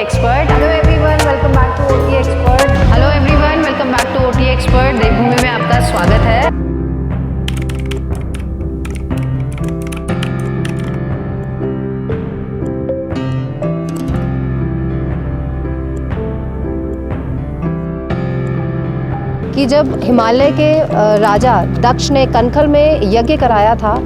Expert. Hello everyone, welcome back to OT expert. Hello everyone, welcome back to OT expert. Devbhoomi में आपका स्वागत है। कि जब हिमालय के राजा दक्ष ने कनखल में यज्ञ कराया था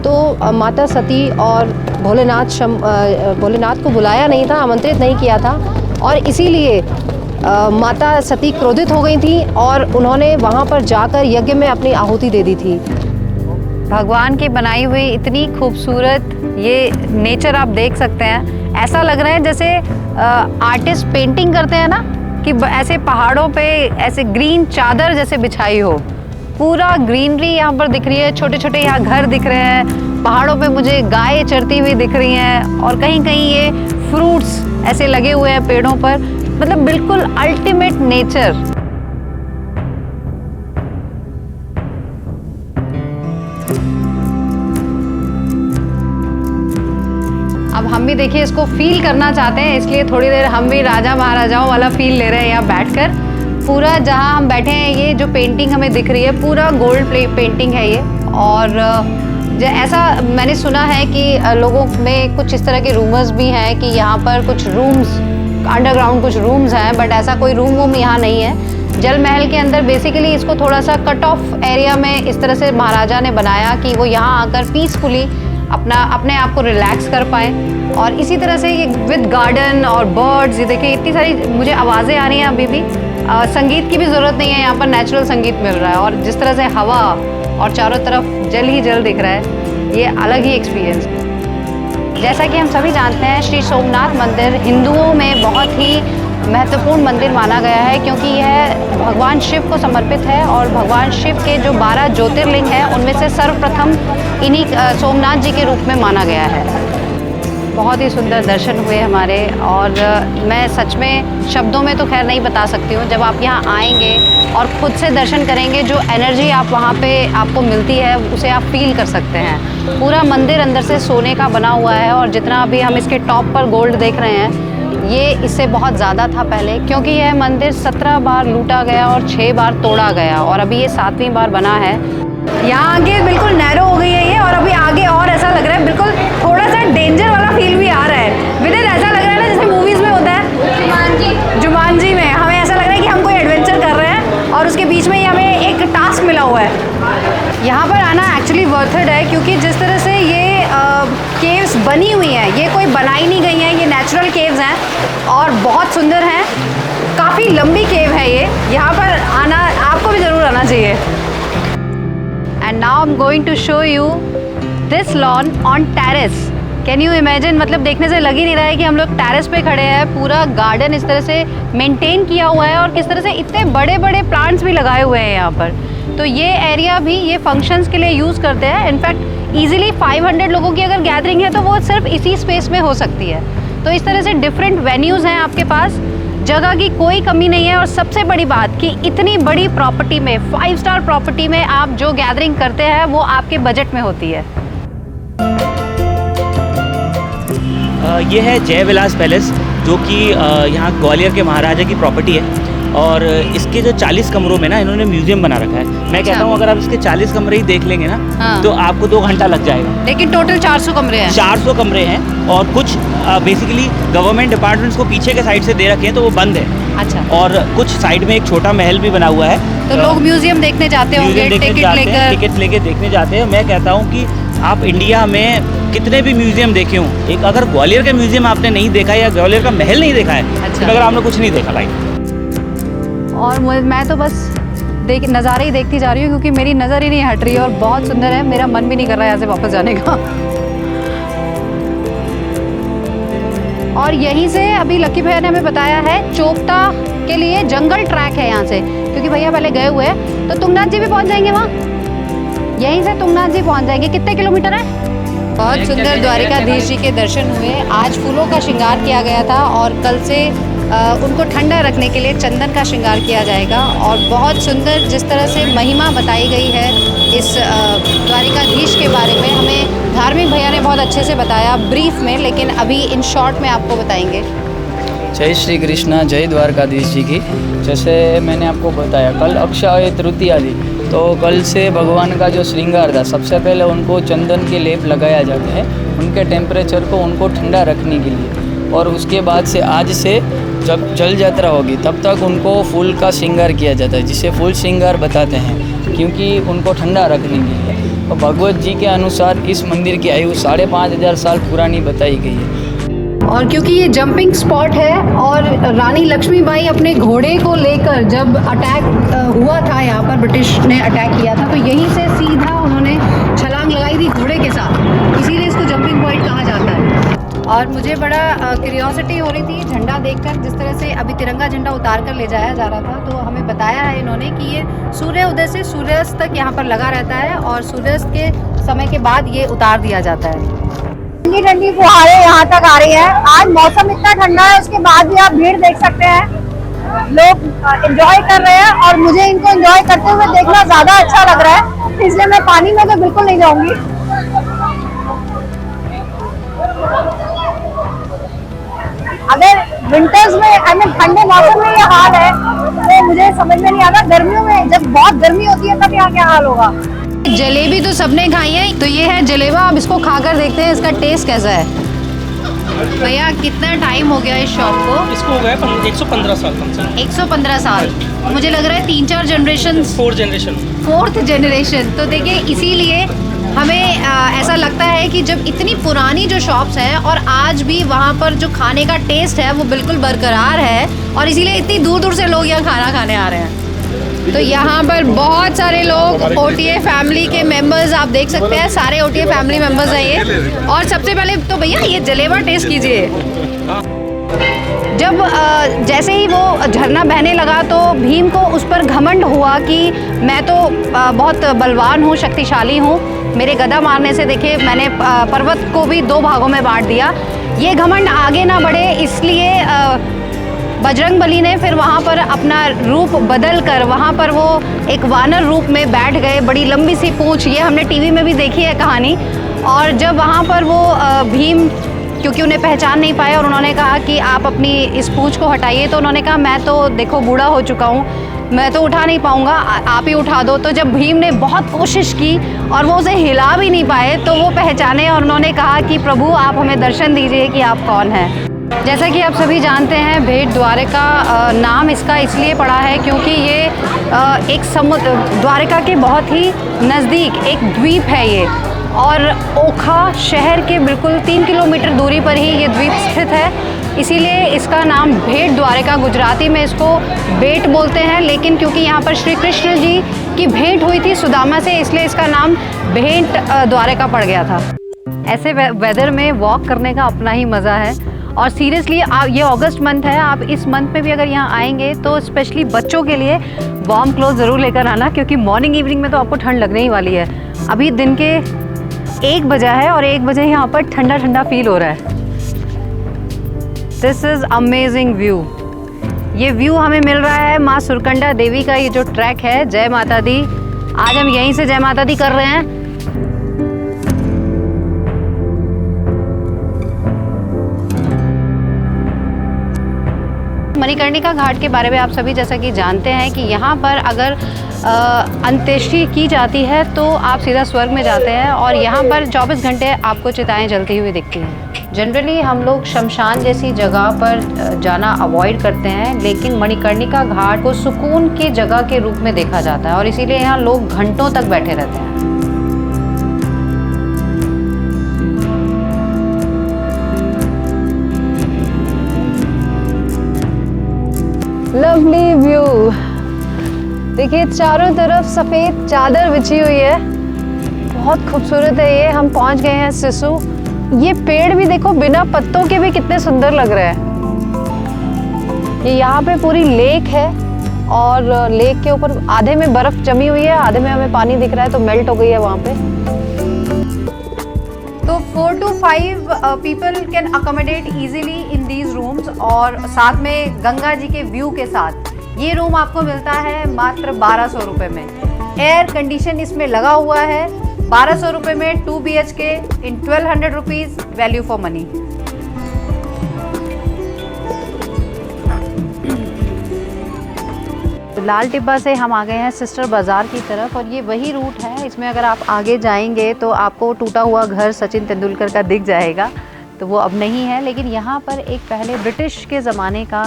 तो माता सती और भोलेनाथ को बुलाया नहीं था, आमंत्रित नहीं किया था, और इसीलिए माता सती क्रोधित हो गई थी और उन्होंने वहाँ पर जाकर यज्ञ में अपनी आहुति दे दी थी। भगवान की बनाई हुई इतनी खूबसूरत ये नेचर आप देख सकते हैं। ऐसा लग रहा है जैसे आर्टिस्ट पेंटिंग करते हैं ना, कि ऐसे पहाड़ों पे ऐसे ग्रीन चादर जैसे बिछाई हो। पूरा ग्रीनरी यहाँ पर दिख रही है, छोटे छोटे यहाँ घर दिख रहे हैं, पहाड़ों पे मुझे गाय चरती हुई दिख रही हैं, और कहीं कहीं ये फ्रूट्स ऐसे लगे हुए हैं पेड़ों पर। मतलब बिल्कुल अल्टीमेट नेचर। अब हम भी देखिए इसको फील करना चाहते हैं, इसलिए थोड़ी देर हम भी राजा महाराजाओं वाला फील ले रहे हैं यहाँ बैठकर। पूरा जहाँ हम बैठे हैं, ये जो पेंटिंग हमें दिख रही है पूरा गोल्ड पेंटिंग है ये। और ऐसा मैंने सुना है कि लोगों में कुछ इस तरह के रूमर्स भी हैं कि यहाँ पर कुछ रूम्स, अंडरग्राउंड कुछ रूम्स हैं, बट ऐसा कोई रूम यहाँ नहीं है। जल महल के अंदर बेसिकली इसको थोड़ा सा कट ऑफ एरिया में इस तरह से महाराजा ने बनाया कि वो यहाँ आकर पीसफुली अपने आप को रिलैक्स कर पाए। और इसी तरह से ये विद गार्डन और बर्ड्स, ये देखिए इतनी सारी मुझे आवाज़ें आ रही हैं अभी भी। संगीत की भी ज़रूरत नहीं है, यहाँ पर नेचुरल संगीत मिल रहा है, और जिस तरह से हवा और चारों तरफ जल ही जल दिख रहा है, ये अलग ही एक्सपीरियंस है। जैसा कि हम सभी जानते हैं, श्री सोमनाथ मंदिर हिंदुओं में बहुत ही महत्वपूर्ण मंदिर माना गया है, क्योंकि यह भगवान शिव को समर्पित है, और भगवान शिव के जो 12 ज्योतिर्लिंग हैं उनमें से सर्वप्रथम इन्हीं सोमनाथ जी के रूप में माना गया है। बहुत ही सुंदर दर्शन हुए हमारे, और मैं सच में शब्दों में तो खैर नहीं बता सकती हूँ। जब आप यहाँ आएंगे और खुद से दर्शन करेंगे, जो एनर्जी आप वहाँ पे आपको मिलती है उसे आप फील कर सकते हैं। पूरा मंदिर अंदर से सोने का बना हुआ है, और जितना अभी हम इसके टॉप पर गोल्ड देख रहे हैं, ये इससे बहुत ज़्यादा था पहले, क्योंकि यह मंदिर 17 बार लूटा गया और 6 बार तोड़ा गया, और अभी ये 7वीं बार बना है। यहाँ आगे बिल्कुल नैरो हो गई है ये, और अभी आगे और ऐसा लग रहा है, बिल्कुल थोड़ा सा डेंजर वाला फील भी आ रहा है। विदिन ऐसा लग रहा है ना जैसे मूवीज़ में होता है, जुमानजी में हमें ऐसा लग रहा है कि हम कोई एडवेंचर कर रहे हैं, और उसके बीच में ही हमें एक टास्क मिला हुआ है। यहाँ पर आना एक्चुअली वर्थ इट है, क्योंकि जिस तरह से ये केव्स बनी हुई हैं, ये कोई बनाई नहीं गई हैं, ये नेचुरल केव्स हैं और बहुत सुंदर हैं। काफ़ी लंबी केव है ये, यहाँ पर आना आपको भी ज़रूर आना चाहिए। And now I am going to show you this lawn on terrace. Can you imagine, मतलब देखने से लग ही नहीं रहा है कि हम लोग टेरेस पे खड़े हैं। पूरा गार्डन इस तरह से मेंटेन किया हुआ है, और किस तरह से इतने बड़े बड़े प्लांट्स भी लगाए हुए हैं यहाँ पर। तो ये एरिया भी ये फंक्शंस के लिए यूज़ करते हैं। इनफैक्ट ईजिली 500 लोगों की अगर गैदरिंग है तो वो सिर्फ इसी स्पेस में हो सकती है। तो इस तरह से डिफरेंट वेन्यूज़ हैं आपके पास, जगह की कोई कमी नहीं है। और सबसे बड़ी बात कि इतनी बड़ी प्रॉपर्टी में, 5 स्टार प्रॉपर्टी में आप जो गैदरिंग करते हैं वो आपके बजट में होती है। ये है जय विलास पैलेस, जो कि यहाँ ग्वालियर के महाराजा की प्रॉपर्टी है, और इसके जो 40 कमरों में ना इन्होंने म्यूजियम बना रखा है। मैं कहता हूँ अगर आप इसके 40 कमरे ही देख लेंगे ना, हाँ। तो आपको 2 घंटा लग जाएगा। लेकिन टोटल 400 कमरे हैं। 400 कमरे हैं, और कुछ बेसिकली गवर्नमेंट डिपार्टमेंट्स को पीछे के साइड से दे रखे हैं, तो वो बंद है। अच्छा। और कुछ साइड में एक छोटा महल भी बना हुआ है। तो लोग म्यूजियम देखने जाते होंगे, टिकट लेके देखने जाते हैं। मैं कहता हूँ कि आप इंडिया में कितने भी म्यूजियम देखे हों, एक अगर ग्वालियर का म्यूजियम आपने नहीं देखा है या ग्वालियर का महल नहीं देखा है, अच्छा। तो अगर आपने कुछ नहीं देखा भाई। और मैं तो बस नज़ारे ही देखती जा रही हूँ, क्योंकि मेरी नज़र ही नहीं हट रही है, और बहुत सुंदर है। मेरा मन भी नहीं कर रहा है यहाँ से वापस जाने का। और यहीं से अभी लकी भैया ने हमें बताया है चोपता के लिए जंगल ट्रैक है यहाँ से, क्योंकि भैया पहले गए हुए हैं। तो तुंगनाथ जी भी पहुँच जाएंगे वहाँ, यहीं से तुंगनाथ जी पहुँच जाएंगे। कितने किलोमीटर है? बहुत सुंदर द्वारिकाधीश जी के दर्शन हुए। आज फूलों का श्रृंगार किया गया था, और कल से उनको ठंडा रखने के लिए चंदन का श्रृंगार किया जाएगा। और बहुत सुंदर जिस तरह से महिमा बताई गई है इस द्वारिकाधीश के बारे में, हमें धार्मिक भैया ने बहुत अच्छे से बताया ब्रीफ में, लेकिन अभी इन शॉर्ट में आपको बताएंगे। जय श्री कृष्णा, जय द्वारकाधीश जी की। जैसे मैंने आपको बताया कल अक्षय तृतीया थी, तो कल से भगवान का जो श्रृंगार था, सबसे पहले उनको चंदन के लेप लगाया जाता है उनके टेम्परेचर को उनको ठंडा रखने के लिए, और उसके बाद से आज से जब जल यात्रा होगी तब तक उनको फूल का श्रृंगार किया जाता है, जिसे फूल श्रृंगार बताते हैं, क्योंकि उनको ठंडा रखने के लिए। तो भगवत जी के अनुसार इस मंदिर की आयु 5500 साल पुरानी बताई गई है। और क्योंकि ये जंपिंग स्पॉट है और रानी लक्ष्मीबाई अपने घोड़े को लेकर जब अटैक हुआ था, यहाँ पर ब्रिटिश ने अटैक किया था, तो यहीं से सीधा उन्होंने छलांग लगाई थी घोड़े के साथ, इसीलिए इसको जंपिंग पॉइंट कहा जाता है। और मुझे बड़ा क्यूरियोसिटी हो रही थी झंडा देखकर, जिस तरह से अभी तिरंगा झंडा उतार कर ले जाया जा रहा था, तो हमें बताया है इन्होंने कि ये सूर्य उदय से सूर्यास्त तक यहाँ पर लगा रहता है और सूर्यास्त के समय के बाद ये उतार दिया जाता है। ठंडी ठंडी फुहारें यहाँ तक आ रही हैं। आज मौसम इतना ठंडा है, उसके बाद भी आप भीड़ देख सकते हैं, लोग एंजॉय कर रहे हैं और मुझे इनको एंजॉय करते हुए देखना ज्यादा अच्छा लग रहा है, इसलिए मैं पानी में तो बिल्कुल नहीं जाऊंगी। अगर विंटर्स में ठंडे मौसम में ये हाल है तो मुझे समझ में नहीं आता, गर्मियों में जब बहुत गर्मी होती है तब यहाँ क्या हाल होगा। जलेबी तो सबने खाई है, तो ये है जलेबा। अब इसको खाकर देखते हैं इसका टेस्ट कैसा है। भैया कितना टाइम हो गया इस शॉप को? इसको हो गया 115 साल कम से कम। 115 साल। मुझे लग रहा है 3-4 जनरेशन, 4th जनरेशन। तो देखिए इसीलिए हमें ऐसा लगता है कि जब इतनी पुरानी जो शॉप्स हैं और आज भी वहाँ पर जो खाने का टेस्ट है वो बिल्कुल बरकरार है, और इसीलिए इतनी दूर दूर से लोग यहाँ खाना खाने आ रहे हैं। तो यहाँ पर बहुत सारे लोग OTA फैमिली के मेंबर्स आप देख सकते हैं, सारे OTA फैमिली मेंबर्स हैं ये। और सबसे पहले तो भैया ये जलेबा टेस्ट कीजिए। जब जैसे ही वो झरना बहने लगा तो भीम को उस पर घमंड हुआ कि मैं तो बहुत बलवान हूँ, शक्तिशाली हूँ, मेरे गदा मारने से देखिए मैंने पर्वत को भी 2 भागों में बांट दिया। ये घमंड आगे ना बढ़े, इसलिए बजरंगबली ने फिर वहाँ पर अपना रूप बदल कर वहाँ पर वो एक वानर रूप में बैठ गए, बड़ी लंबी सी पूंछ, ये हमने टीवी में भी देखी है कहानी। और जब वहाँ पर वो भीम क्योंकि उन्हें पहचान नहीं पाए और उन्होंने कहा कि आप अपनी इस पूंछ को हटाइए, तो उन्होंने कहा मैं तो देखो बूढ़ा हो चुका हूँ, मैं तो उठा नहीं पाऊँगा, आप ही उठा दो। तो जब भीम ने बहुत कोशिश की और वो उसे हिला भी नहीं पाए, तो वो पहचाने और उन्होंने कहा कि प्रभु आप हमें दर्शन दीजिए कि आप कौन हैं। जैसा कि आप सभी जानते हैं भेट द्वारिका नाम इसका इसलिए पड़ा है क्योंकि ये एक समुद्र द्वारिका के बहुत ही नज़दीक एक द्वीप है ये, और ओखा शहर के बिल्कुल 3 किलोमीटर दूरी पर ही ये द्वीप स्थित है, इसीलिए इसका नाम भेट द्वारिका, गुजराती में इसको भेट बोलते हैं, लेकिन क्योंकि यहाँ पर श्री कृष्ण जी की भेंट हुई थी सुदामा से, इसलिए इसका नाम भेट द्वारिका पड़ गया था। ऐसे वेदर में वॉक करने का अपना ही मज़ा है, और सीरियसली आप ये अगस्त मंथ है, आप इस मंथ में भी अगर यहाँ आएंगे तो स्पेशली बच्चों के लिए वार्म क्लोथ ज़रूर लेकर आना, क्योंकि मॉर्निंग इवनिंग में तो आपको ठंड लगने ही वाली है। अभी दिन के 1 बजा है और 1 बजे यहाँ पर ठंडा ठंडा फील हो रहा है। This is amazing view. ये व्यू हमें मिल रहा है माँ सुरकंडा देवी का ये जो ट्रैक है, जय माता दी। आज हम यहीं से जय माता दी कर रहे हैं। मणिकर्णिका घाट के बारे में आप सभी जैसा कि जानते हैं कि यहाँ पर अगर अंत्येष्टि की जाती है तो आप सीधा स्वर्ग में जाते हैं, और यहाँ पर 24 घंटे आपको चिताएं जलती हुई दिखती हैं। जनरली हम लोग शमशान जैसी जगह पर जाना अवॉइड करते हैं, लेकिन मणिकर्णिका घाट को सुकून की जगह के रूप में देखा जाता है, और इसीलिए यहाँ लोग घंटों तक बैठे रहते हैं। लवली व्यू देखिए, चारों तरफ सफ़ेद चादर बिछी हुई है, बहुत खूबसूरत है ये। हम पहुंच गए हैं सिसु। ये पेड़ भी देखो बिना पत्तों के भी कितने सुंदर लग रहे हैं। ये यहाँ पे पूरी लेक है, और लेक के ऊपर आधे में बर्फ जमी हुई है, आधे में हमें पानी दिख रहा है, तो मेल्ट हो गई है वहाँ पे। तो 4 to 5 people can accommodate easily in these rooms, और साथ में गंगा जी के व्यू के साथ ये रूम आपको मिलता है मात्र 1200 रुपये में। एयर कंडीशन इसमें लगा हुआ है। 1200 रुपये में 2 BHK in 1200 rupees, value for money. Lal Tibba से हम आ गए हैं सिस्टर बाज़ार की तरफ और ये वही रूट है। इसमें अगर आप आगे जाएंगे तो आपको टूटा हुआ घर सचिन तेंदुलकर का दिख जाएगा, तो वो अब नहीं है। लेकिन यहाँ पर एक पहले ब्रिटिश के ज़माने का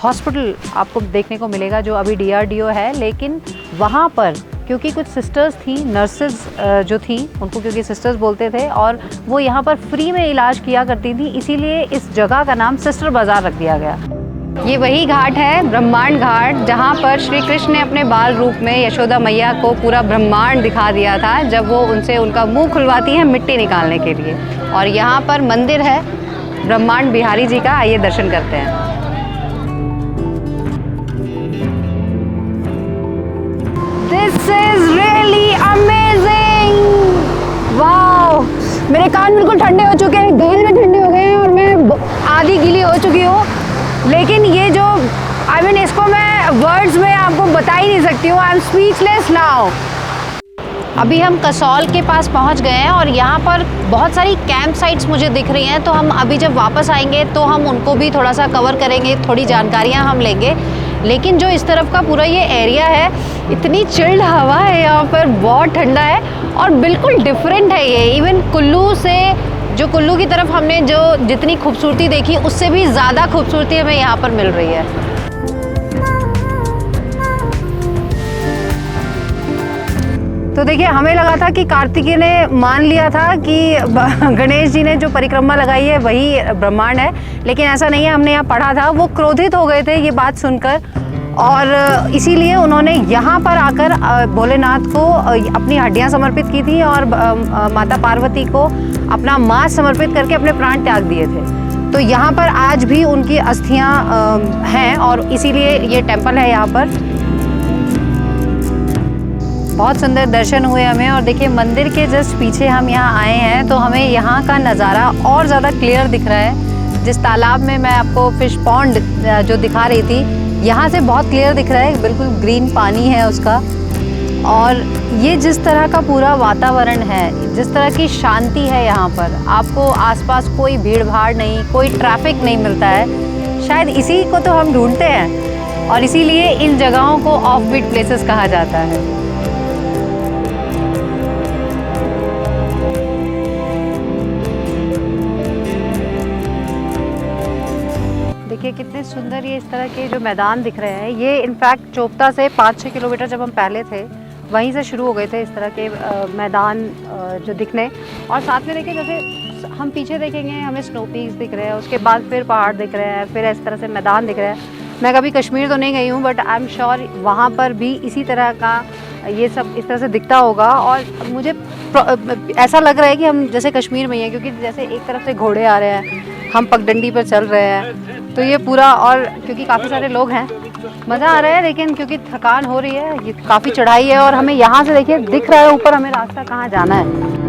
हॉस्पिटल आपको देखने को मिलेगा जो अभी DRDO है। लेकिन वहाँ पर क्योंकि कुछ सिस्टर्स थी, नर्सेज जो थी उनको क्योंकि सिस्टर्स बोलते थे और वो यहाँ पर फ्री में इलाज किया करती थी, इसीलिए इस जगह का नाम सिस्टर बाज़ार रख दिया गया। ये वही घाट है, ब्रह्मांड घाट, जहाँ पर श्री कृष्ण ने अपने बाल रूप में यशोदा मैया को पूरा ब्रह्मांड दिखा दिया था जब वो उनसे उनका मुंह खुलवाती हैं मिट्टी निकालने के लिए। और यहाँ पर मंदिर है ब्रह्मांड बिहारी जी का, आइए दर्शन करते हैं। This is really amazing, wow. मेरे कान बिल्कुल ठंडे हो चुके हैं, गाल में ठंडे हो गए हैं और मैं आधी गीली हो चुकी हूँ। लेकिन ये जो इसको मैं वर्ड्स में आपको बता ही नहीं सकती हूँ। I am speechless now. अभी हम कसौल के पास पहुँच गए हैं और यहाँ पर बहुत सारी कैंप साइट्स मुझे दिख रही हैं, तो हम अभी जब वापस आएंगे तो हम उनको भी थोड़ा सा कवर करेंगे, थोड़ी जानकारियाँ हम लेंगे। लेकिन जो इस तरफ का पूरा ये एरिया है, इतनी चिल्ड हवा है यहाँ पर, बहुत ठंडा है और बिल्कुल डिफरेंट है ये। इवन कुल्लू से, जो कुल्लू की तरफ हमने जो जितनी खूबसूरती देखी उससे भी ज़्यादा खूबसूरती हमें यहाँ पर मिल रही है। तो देखिए, हमें लगा था कि कार्तिकेय ने मान लिया था कि गणेश जी ने जो परिक्रमा लगाई है वही ब्रह्मांड है, लेकिन ऐसा नहीं है। हमने यहाँ पढ़ा था, वो क्रोधित हो गए थे ये बात सुनकर और इसीलिए उन्होंने यहाँ पर आकर भोलेनाथ को अपनी हड्डियाँ समर्पित की थी और माता पार्वती को अपना मांस समर्पित करके अपने प्राण त्याग दिए थे। तो यहाँ पर आज भी उनकी अस्थियाँ हैं और इसीलिए ये टेम्पल है यहाँ पर। बहुत सुंदर दर्शन हुए हमें। और देखिए, मंदिर के जस्ट पीछे हम यहाँ आए हैं तो हमें यहाँ का नज़ारा और ज़्यादा क्लियर दिख रहा है। जिस तालाब में मैं आपको फिश पॉन्ड जो दिखा रही थी, यहाँ से बहुत क्लियर दिख रहा है, बिल्कुल ग्रीन पानी है उसका। और ये जिस तरह का पूरा वातावरण है, जिस तरह की शांति है यहाँ पर, आपको आसपास कोई भीड़ भाड़ नहीं, कोई ट्रैफिक नहीं मिलता है। शायद इसी को तो हम ढूंढते हैं और इसीलिए इन जगहों को ऑफ बीट प्लेसेस कहा जाता है। देखिए कितने सुंदर ये इस तरह के जो मैदान दिख रहे हैं। ये इनफैक्ट चोपता से 5-6 किलोमीटर जब हम पहले थे वहीं से शुरू हो गए थे इस तरह के मैदान जो दिखने। और साथ में देखिए, जैसे हम पीछे देखेंगे हमें स्नो पीक्स दिख रहे हैं, उसके बाद फिर पहाड़ दिख रहे हैं, फिर इस तरह से मैदान दिख रहे हैं। मैं कभी कश्मीर तो नहीं गई हूँ, बट आई एम श्योर वहाँ पर भी इसी तरह का ये सब इस तरह से दिखता होगा। और मुझे ऐसा लग रहा है कि हम जैसे कश्मीर में ही हैं, क्योंकि जैसे एक तरफ से घोड़े आ रहे हैं, हम पगडंडी पर चल रहे हैं, तो ये पूरा, और क्योंकि काफ़ी सारे लोग हैं, मज़ा आ रहा है। लेकिन क्योंकि थकान हो रही है, ये काफ़ी चढ़ाई है और हमें यहाँ से देखिए दिख रहा है ऊपर हमें रास्ता कहाँ जाना है।